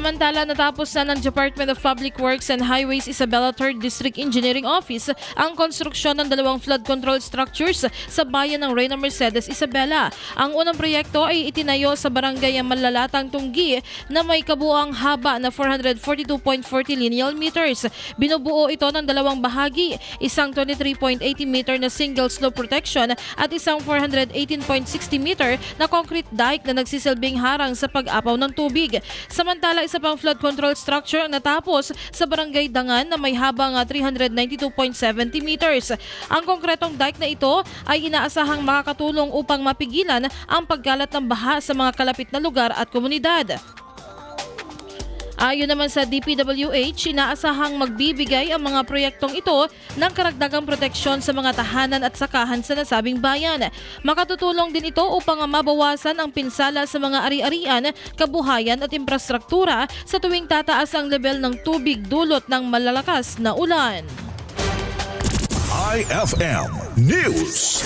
Samantala, natapos na ng Department of Public Works and Highways Isabela 3rd District Engineering Office ang konstruksyon ng 2 flood control structures sa bayan ng Reyna Mercedes, Isabela. Ang unang proyekto ay itinayo sa barangay Malalatang Tunggi na may kabuuang haba na 442.40 lineal meters. Binubuo ito ng 2 bahagi, isang 23.80 meter na single slope protection at isang 418.60 meter na concrete dike na nagsisilbing harang sa pag-apaw ng tubig. Samantala, isa pang flood control structure ang natapos sa barangay Dangan na may habang 392.70 meters. Ang konkretong dike na ito ay inaasahang makakatulong upang mapigilan ang pagkalat ng baha sa mga kalapit na lugar at komunidad. Ayon naman sa DPWH, inaasahang magbibigay ang mga proyektong ito ng karagdagang proteksyon sa mga tahanan at sakahan sa nasabing bayan. Makatutulong din ito upang mabawasan ang pinsala sa mga ari-arian, kabuhayan at infrastruktura sa tuwing tataas ang level ng tubig dulot ng malalakas na ulan. IFM News.